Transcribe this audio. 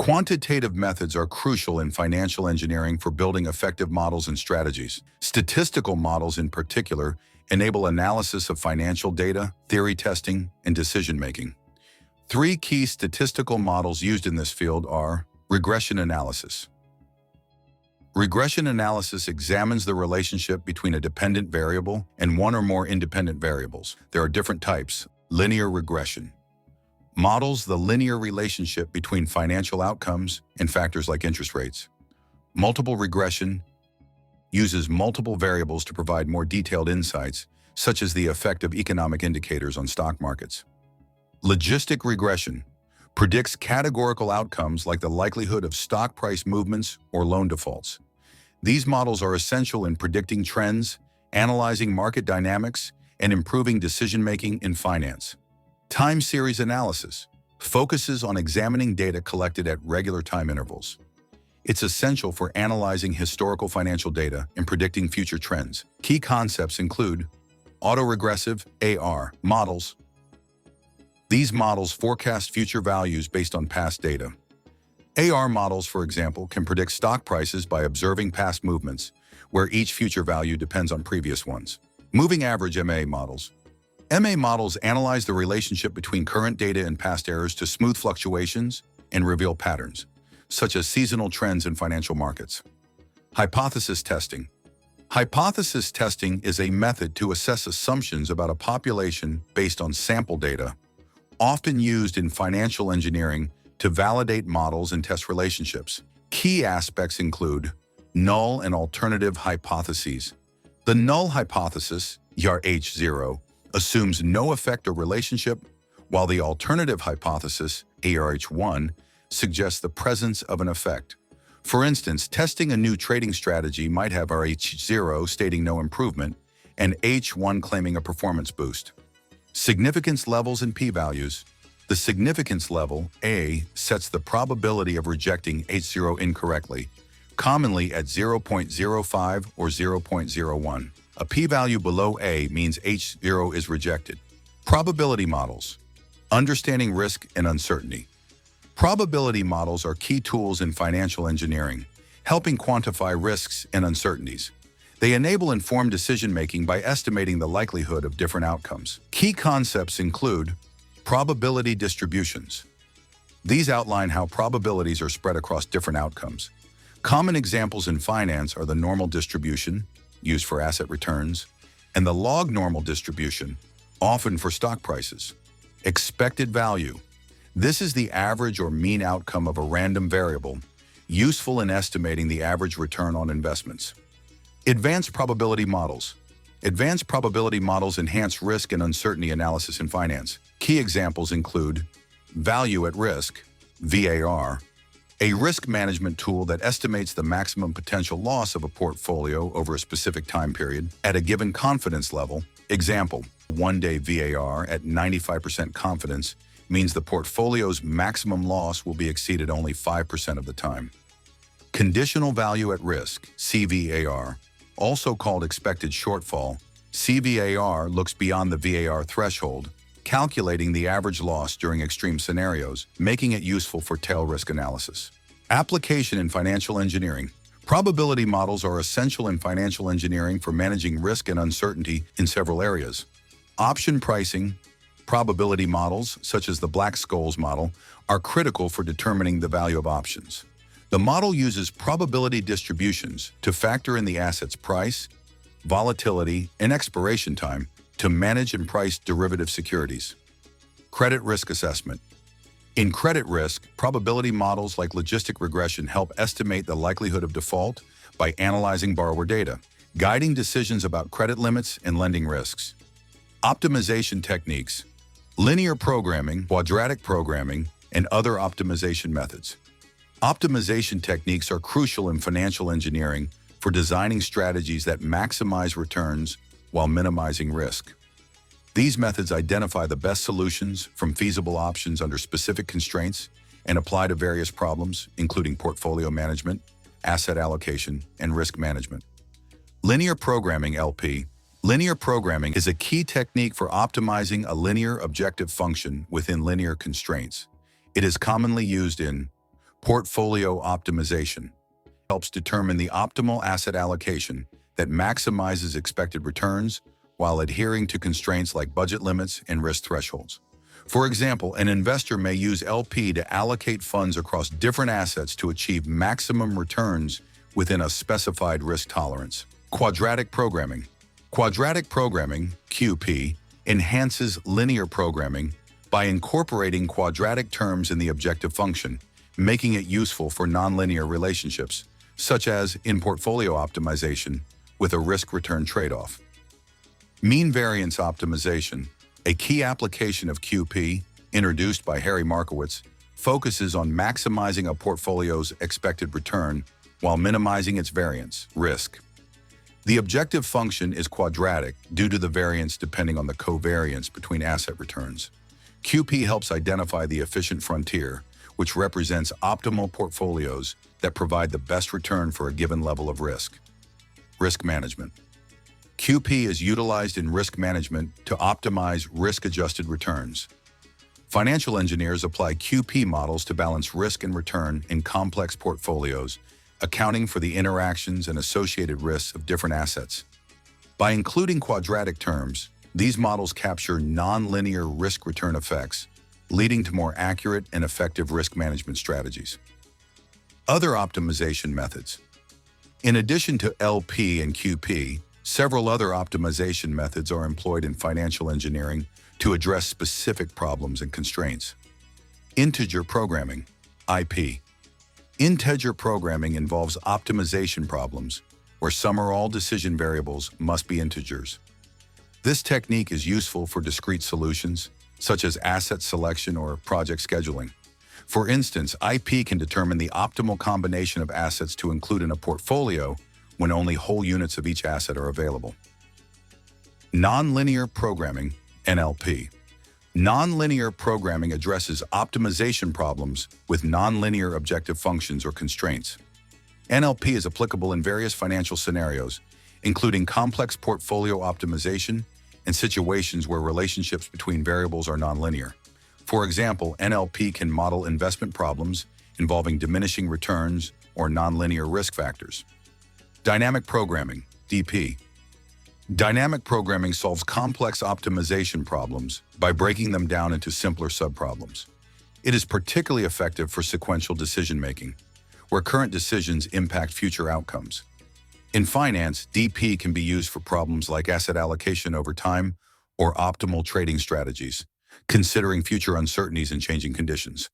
Quantitative methods are crucial in financial engineering for building effective models and strategies. Statistical models, in particular, enable analysis of financial data, theory testing, and decision-making. Three key statistical models used in this field are regression analysis. Regression analysis examines the relationship between a dependent variable and one or more independent variables. There are different types. Linear regression models the linear relationship between financial outcomes and factors like interest rates. Multiple regression uses multiple variables to provide more detailed insights, such as the effect of economic indicators on stock markets. Logistic regression predicts categorical outcomes like the likelihood of stock price movements or loan defaults. These models are essential in predicting trends, analyzing market dynamics, and improving decision-making in finance. Time series analysis focuses on examining data collected at regular time intervals. It's essential for analyzing historical financial data and predicting future trends. Key concepts include autoregressive (AR) models. These models forecast future values based on past data. AR models, for example, can predict stock prices by observing past movements, where each future value depends on previous ones. Moving average (MA) models. MA models analyze the relationship between current data and past errors to smooth fluctuations and reveal patterns, such as seasonal trends in financial markets. Hypothesis testing. Hypothesis testing is a method to assess assumptions about a population based on sample data, often used in financial engineering to validate models and test relationships. Key aspects include null and alternative hypotheses. The null hypothesis, H0, assumes no effect or relationship, while the alternative hypothesis, ARH1, suggests the presence of an effect. For instance, testing a new trading strategy might have RH0 stating no improvement and H1 claiming a performance boost. Significance levels and p-values. The significance level, A, sets the probability of rejecting H0 incorrectly, commonly at 0.05 or 0.01. A p-value below A means H0 is rejected. Probability models. Understanding risk and uncertainty. Probability models are key tools in financial engineering, helping quantify risks and uncertainties. They enable informed decision-making by estimating the likelihood of different outcomes. Key concepts include probability distributions. These outline how probabilities are spread across different outcomes. Common examples in finance are the normal distribution, used for asset returns, and the log normal distribution, often for stock prices. Expected value. This is the average or mean outcome of a random variable, useful in estimating the average return on investments. Advanced probability models. Advanced probability models enhance risk and uncertainty analysis in finance. Key examples include value at risk, VAR, a risk management tool that estimates the maximum potential loss of a portfolio over a specific time period at a given confidence level. Example, one-day VAR at 95% confidence means the portfolio's maximum loss will be exceeded only 5% of the time. Conditional value at risk, CVAR, also called expected shortfall, CVAR looks beyond the VAR threshold, calculating the average loss during extreme scenarios, making it useful for tail risk analysis. Application in financial engineering. Probability models are essential in financial engineering for managing risk and uncertainty in several areas. Option pricing. Probability models, such as the Black-Scholes model, are critical for determining the value of options. The model uses probability distributions to factor in the asset's price, volatility, and expiration time to manage and price derivative securities. Credit risk assessment. In credit risk, probability models like logistic regression help estimate the likelihood of default by analyzing borrower data, guiding decisions about credit limits and lending risks. Optimization techniques. Linear programming, quadratic programming, and other optimization methods. Optimization techniques are crucial in financial engineering for designing strategies that maximize returns while minimizing risk. These methods identify the best solutions from feasible options under specific constraints and apply to various problems, including portfolio management, asset allocation, and risk management. Linear programming, LP. Linear programming is a key technique for optimizing a linear objective function within linear constraints. It is commonly used in Portfolio optimization helps determine the optimal asset allocation that maximizes expected returns while adhering to constraints like budget limits and risk thresholds. For example, an investor may use LP to allocate funds across different assets to achieve maximum returns within a specified risk tolerance. Quadratic programming. Quadratic programming, QP, enhances linear programming by incorporating quadratic terms in the objective function, making it useful for nonlinear relationships, such as in portfolio optimization with a risk-return trade-off. Mean variance optimization, a key application of QP, introduced by Harry Markowitz, focuses on maximizing a portfolio's expected return while minimizing its variance risk. The objective function is quadratic due to the variance depending on the covariance between asset returns. QP helps identify the efficient frontier, which represents optimal portfolios that provide the best return for a given level of risk. Risk management. QP is utilized in risk management to optimize risk-adjusted returns. Financial engineers apply QP models to balance risk and return in complex portfolios, accounting for the interactions and associated risks of different assets. By including quadratic terms, these models capture nonlinear risk-return effects, leading to more accurate and effective risk management strategies. Other optimization methods. In addition to LP and QP, several other optimization methods are employed in financial engineering to address specific problems and constraints. Integer programming, IP. Integer programming involves optimization problems where some or all decision variables must be integers. This technique is useful for discrete solutions, such as asset selection or project scheduling. For instance, IP can determine the optimal combination of assets to include in a portfolio when only whole units of each asset are available. Nonlinear programming, NLP. Nonlinear programming addresses optimization problems with nonlinear objective functions or constraints. NLP is applicable in various financial scenarios, including complex portfolio optimization and situations where relationships between variables are nonlinear. For example, NLP can model investment problems involving diminishing returns or nonlinear risk factors. Dynamic programming, DP. Dynamic programming solves complex optimization problems by breaking them down into simpler subproblems. It is particularly effective for sequential decision-making, where current decisions impact future outcomes. In finance, DP can be used for problems like asset allocation over time or optimal trading strategies, considering future uncertainties and changing conditions.